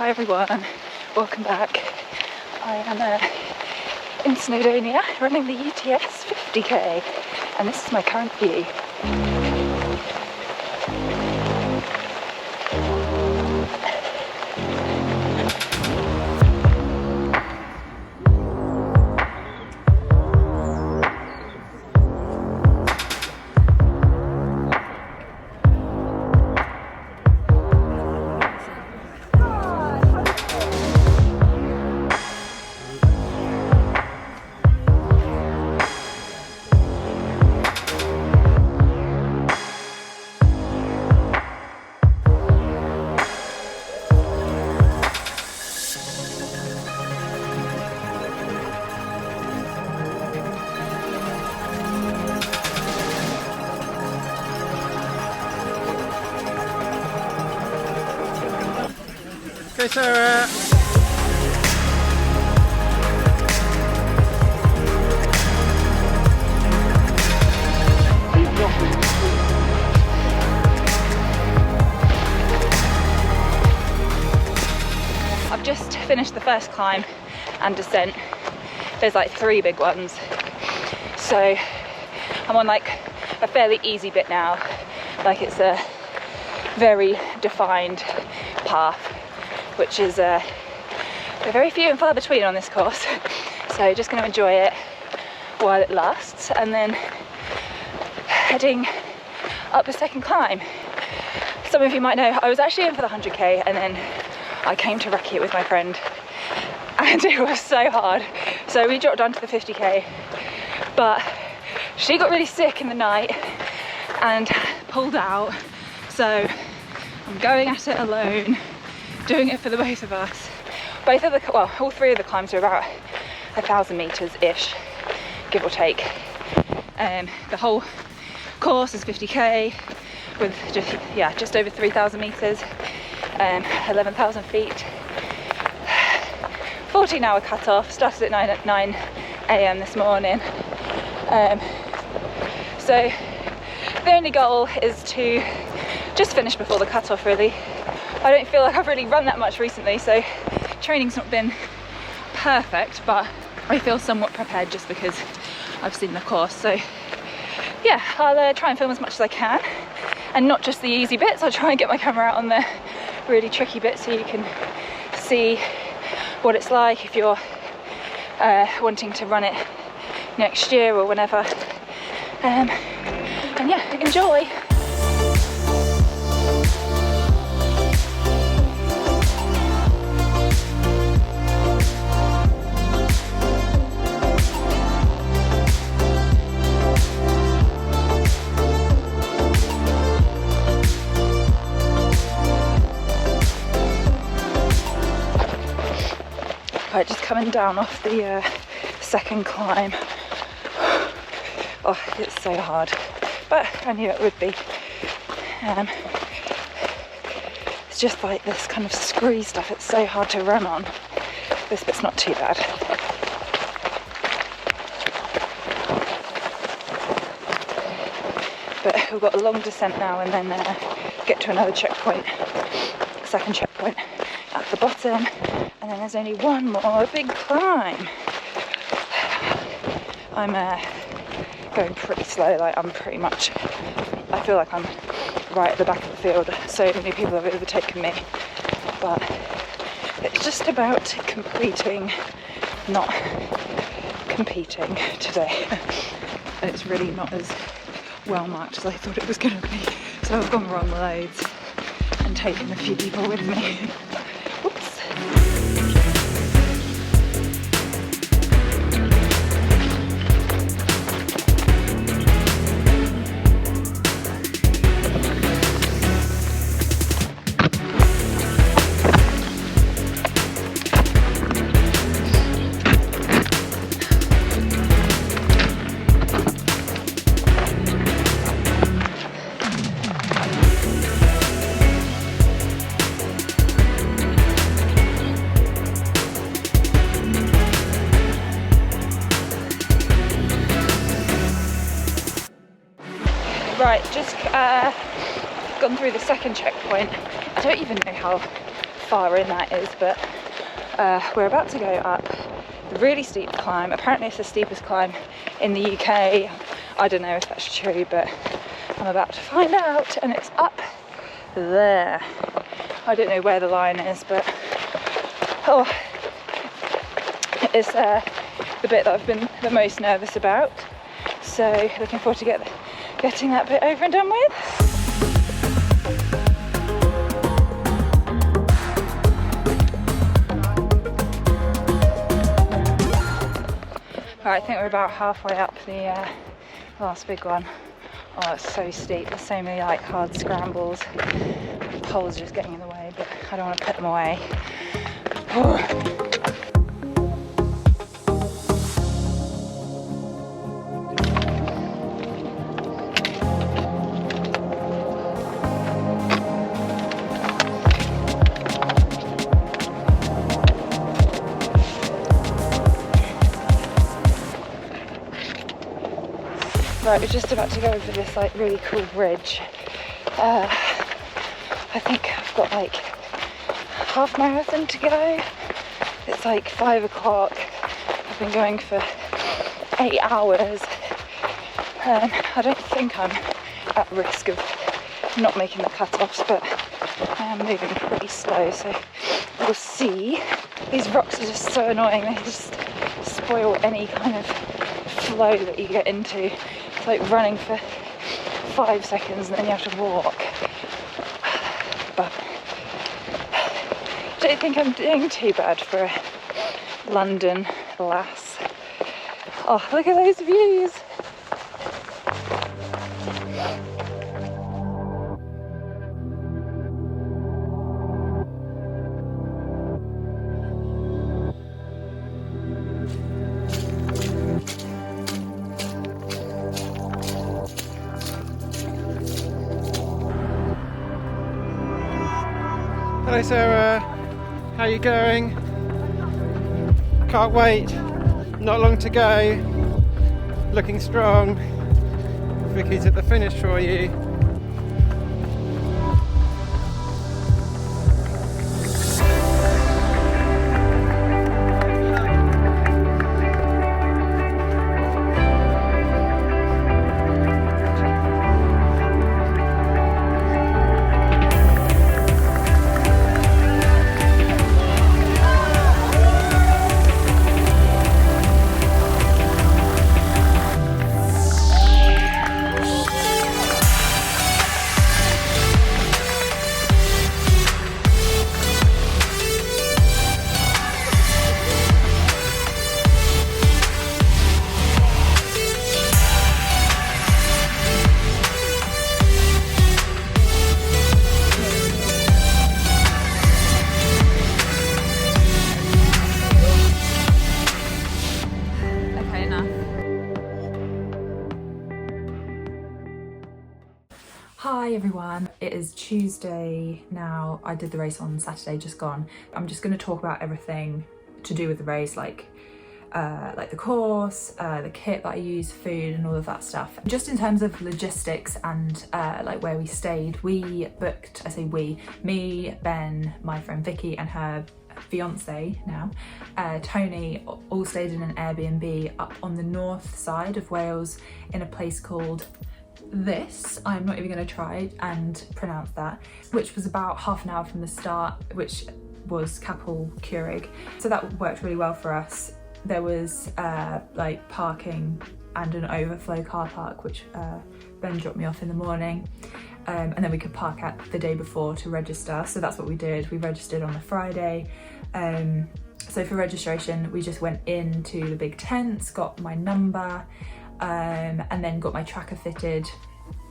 Hi everyone, welcome back. I am in Snowdonia running the UTS 50k and this is my current view. Okay, Sarah. I've just finished the first climb and descent. There's like 3 big ones. So I'm on like a fairly easy bit now. Like it's a very defined path, which is very few and far between on this course. So just going to enjoy it while it lasts and then heading up the second climb. Some of you might know I was actually in for the 100k and then I came to wreck it with my friend and it was so hard. So we dropped down to the 50k, but she got really sick in the night and pulled out. So I'm going at it alone, doing it for the both of us. All 3 of the climbs are about 1,000 meters-ish, give or take. The whole course is 50k with just over 3,000 meters, 11,000 feet. 14-hour cut-off, started at 9 a.m. this morning. So the only goal is to just finish before the cut-off, really. I don't feel like I've really run that much recently, so training's not been perfect, but I feel somewhat prepared just because I've seen the course. So yeah, I'll try and film as much as I can, and not just the easy bits. I'll try and get my camera out on the really tricky bits so you can see what it's like if you're wanting to run it next year or whenever. And yeah, enjoy. Right, just coming down off the second climb. Oh, it's so hard, but I knew it would be. It's just like this kind of scree stuff, it's so hard to run on. This bit's not too bad. But we've got a long descent now and then get to another checkpoint, second checkpoint at the bottom. And then there's only one more big climb. I'm going pretty slow, like I feel like I'm right at the back of the field. So many people have overtaken me. But it's just about completing, not competing today. And it's really not as well marked as I thought it was going to be. So I've gone wrong loads and taken a few people with me. Whoops. Right, just gone through the second checkpoint. I don't even know how far in that is, but we're about to go up the really steep climb. Apparently it's the steepest climb in the UK. I don't know if that's true, but I'm about to find out, and it's up there. I don't know where the line is, but it's the bit that I've been the most nervous about. So looking forward to getting that bit over and done with. Right, I think we're about halfway up the last big one. Oh, it's so steep. There's so many like hard scrambles. The poles are just getting in the way, but I don't want to put them away. Right, we're just about to go over this like really cool bridge. I think I've got like half marathon to go. It's like 5 o'clock. I've been going for 8 hours. I don't think I'm at risk of not making the cut-offs, but I am moving pretty slow, so we'll see. These rocks are just so annoying. They just spoil any kind of flow that you get into. It's like running for 5 seconds and then you have to walk. But I don't think I'm doing too bad for a London lass. Oh, look at those views. Hello Sarah, how you going? Can't wait, not long to go, looking strong. Vicky's at the finish for you. Hi everyone, it is Tuesday now. I did the race on Saturday, just gone. I'm just going to talk about everything to do with the race, like the course, the kit that I use, food and all of that stuff. Just in terms of logistics and like where we stayed, we booked, I say we, me, Ben, my friend Vicky and her fiance now, Tony, all stayed in an Airbnb up on the north side of Wales in a place called this, I'm not even going to try and pronounce that, which was about half an hour from the start, which was Capel Curig. So that worked really well for us. There was like parking and an overflow car park, which Ben dropped me off in the morning, and then we could park at the day before to register. So that's what we did. We registered on the Friday. So for registration, we just went into the big tents, got my number, and then got my tracker fitted,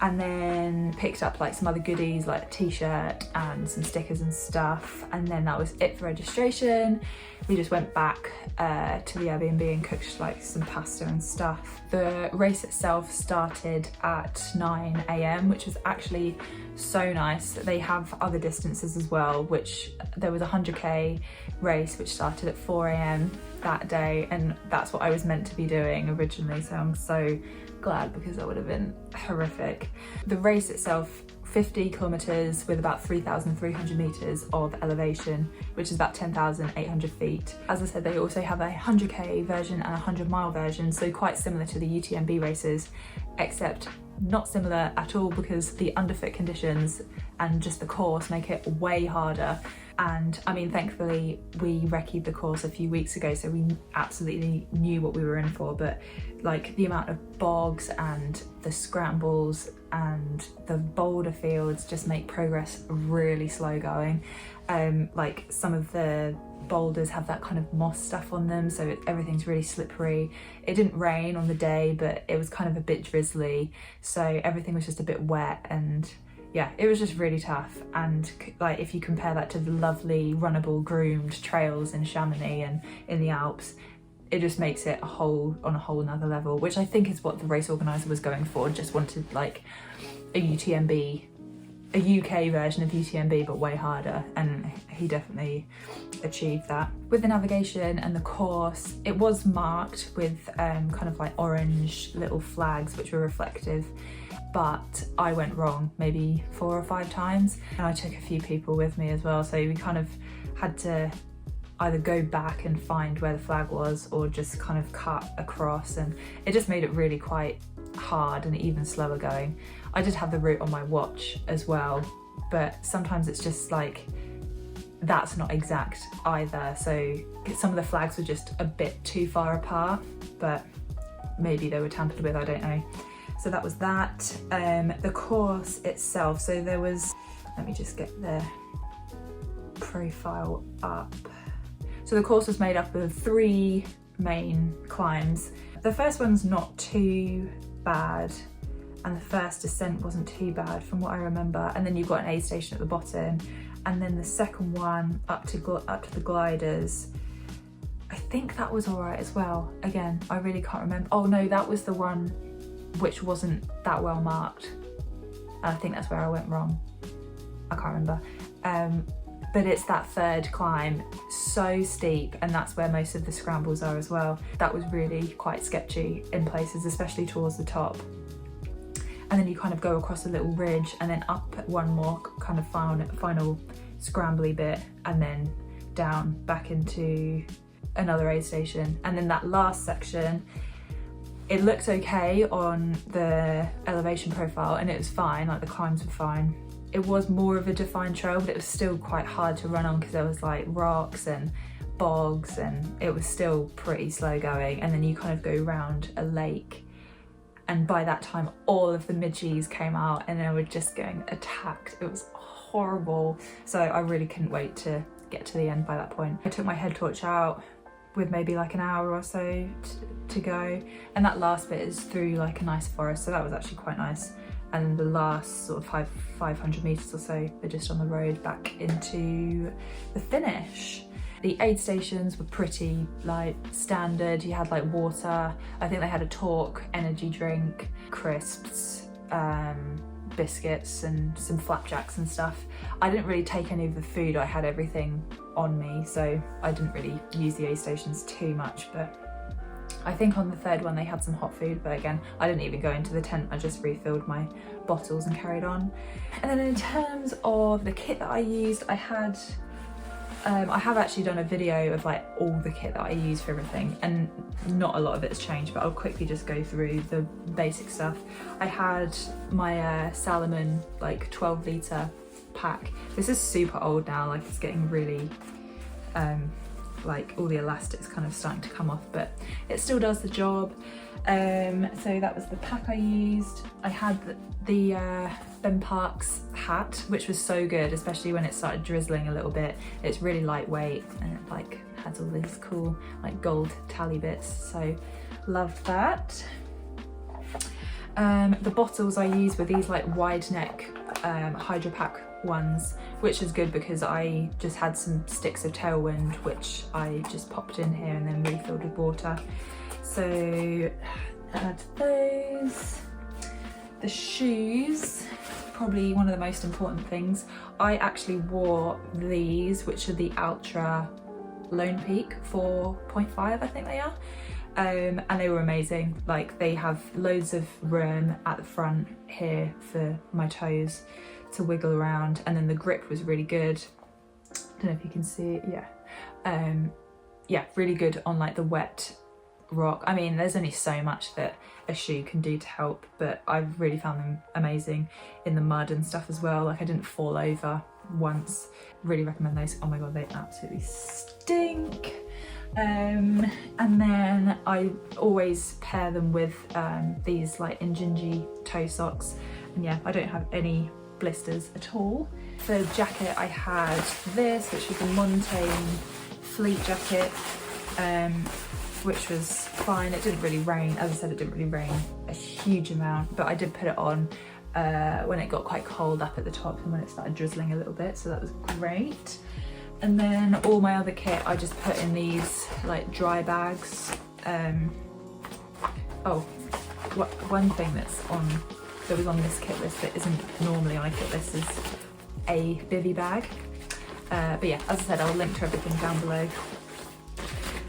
and then picked up like some other goodies like a t-shirt and some stickers and stuff, and then that was it for registration. We just went back to the Airbnb and cooked like some pasta and stuff. The race itself started at 9 AM, which was actually so nice. They have other distances as well, which there was a 100k race which started at 4 AM that day, and that's what I was meant to be doing originally, so I'm so glad because that would have been horrific. The race itself 50 kilometers with about 3,300 meters of elevation, which is about 10,800 feet. As I said, they also have a 100k version and a 100-mile version, so quite similar to the UTMB races, except not similar at all because the underfoot conditions and just the course make it way harder. And I mean, thankfully we recce'd the course a few weeks ago, so we absolutely knew what we were in for, but like the amount of bogs and the scrambles and the boulder fields just make progress really slow going. Like some of the boulders have that kind of moss stuff on them, so everything's really slippery. It didn't rain on the day, but it was kind of a bit drizzly, so everything was just a bit wet, and yeah, it was just really tough. And like if you compare that to the lovely runnable groomed trails in Chamonix and in the Alps, it just makes it on a whole nother level, which I think is what the race organizer was going for. Just wanted like a UTMB, a UK version of UTMB, but way harder, and he definitely achieved that. With the navigation and the course, it was marked with kind of like orange little flags which were reflective, but I went wrong maybe 4 or 5 times, and I took a few people with me as well, so we kind of had to either go back and find where the flag was or just kind of cut across, and it just made it really quite hard and even slower going. I did have the route on my watch as well, but sometimes it's just like that's not exact either, so some of the flags were just a bit too far apart, but maybe they were tampered with, I don't know. So that was that. The course itself, so there was, let me just get the profile up. So the course was made up of 3 main climbs. The first one's not too bad, and the first descent wasn't too bad from what I remember, and then you've got an aid station at the bottom, and then the second one up to the gliders, I think that was all right as well. Again, I really can't remember. Oh no, that was the one which wasn't that well marked. I think that's where I went wrong. I can't remember. But it's that third climb, so steep, and that's where most of the scrambles are as well. That was really quite sketchy in places, especially towards the top. And then you kind of go across a little ridge and then up one more kind of final scrambly bit, and then down back into another aid station. And then that last section, it looked okay on the elevation profile and it was fine, like the climbs were fine. It was more of a defined trail, but it was still quite hard to run on because there was like rocks and bogs, and it was still pretty slow going. And then you kind of go round a lake, and by that time all of the midges came out and they were just getting attacked. It was horrible. So I really couldn't wait to get to the end by that point. I took my head torch out with maybe like an hour or so to go, and that last bit is through like a nice forest, so that was actually quite nice. And the last sort of 500 meters or so are just on the road back into the finish. The aid stations were pretty like standard. You had like water, I think they had a Talk energy drink, crisps, biscuits and some flapjacks and stuff. I didn't really take any of the food, I had everything on me, so I didn't really use the aid stations too much, but I think on the third one they had some hot food, but again, I didn't even go into the tent, I just refilled my bottles and carried on. And then in terms of the kit that I used, I have actually done a video of like all the kit that I use for everything, and not a lot of it has changed, but I'll quickly just go through the basic stuff. I had my Salomon like 12 litre pack. This is super old now, like it's getting really like all the elastics kind of starting to come off, but it still does the job. So that was the pack I used. I had the Ben Parks hat, which was so good, especially when it started drizzling a little bit. It's really lightweight and it like has all these cool like gold tally bits, so loved that. The bottles I used were these like wide neck Hydro Pack ones, which is good because I just had some sticks of Tailwind which I just popped in here and then refilled with water. So I had those. The shoes, probably one of the most important things. I actually wore these, which are the Ultra Lone Peak 4.5, I think they are. And they were amazing. Like they have loads of room at the front here for my toes to wiggle around, and then the grip was really good. I don't know if you can see it, yeah. Yeah, really good on like the wet rock. I mean, there's only so much that a shoe can do to help, but I've really found them amazing in the mud and stuff as well. Like, I didn't fall over once. Really recommend those. Oh my god, they absolutely stink. And then I always pair them with these like Injinji toe socks, and yeah, I don't have any blisters at all. For the jacket I had this, which was a Montane fleet jacket, which was fine. It didn't really rain. As I said, it didn't really rain a huge amount, but I did put it on when it got quite cold up at the top and when it started drizzling a little bit, so that was great. And then all my other kit I just put in these like dry bags. Oh, one thing that was on this kit list that isn't normally on a kit list is a bivy bag. But yeah, as I said, I'll link to everything down below.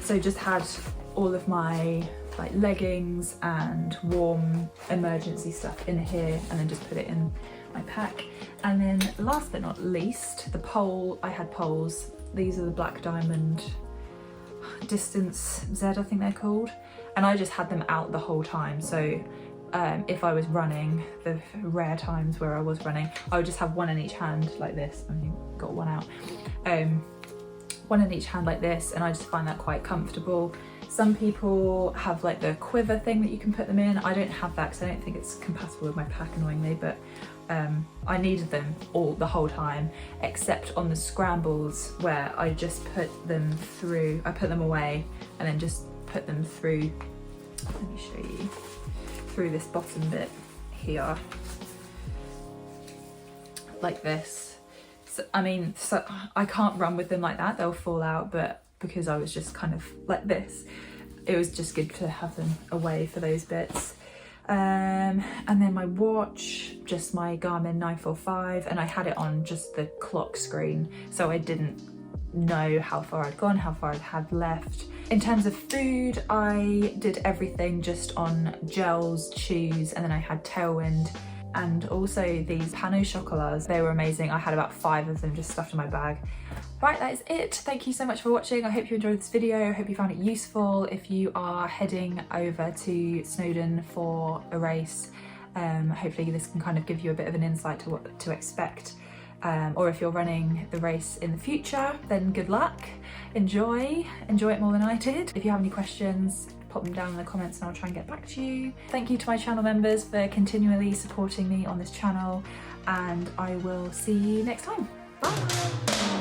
So just had all of my like leggings and warm emergency stuff in here, and then just put it in my pack. And then last but not least, the pole. I had poles. These are the Black Diamond Distance Z, I think they're called. And I just had them out the whole time. So if I was running, the rare times where I was running, I would just have one in each hand like this. I only got one out. One in each hand like this, and I just find that quite comfortable. Some people have like the quiver thing that you can put them in. I don't have that because I don't think it's compatible with my pack, annoyingly, but I needed them the whole time, except on the scrambles where I just put them through, I put them away and then just put them through, let me show you, through this bottom bit here, like this. So, I mean, so I can't run with them like that, they'll fall out, but because I was just kind of like this, it was just good to have them away for those bits. And then my watch, just my Garmin 945, and I had it on just the clock screen, so I didn't know how far I'd gone, how far I had left. In terms of food, I did everything just on gels, chews, and then I had Tailwind, and also these Paneau Chocolats. They were amazing. I had about 5 of them just stuffed in my bag. Right, that is it. Thank you so much for watching. I hope you enjoyed this video. I hope you found it useful. If you are heading over to Snowdon for a race, hopefully this can kind of give you a bit of an insight to what to expect. Or if you're running the race in the future, then good luck. Enjoy it more than I did. If you have any questions, pop them down in the comments and I'll try and get back to you. Thank you to my channel members for continually supporting me on this channel, and I will see you next time. Bye.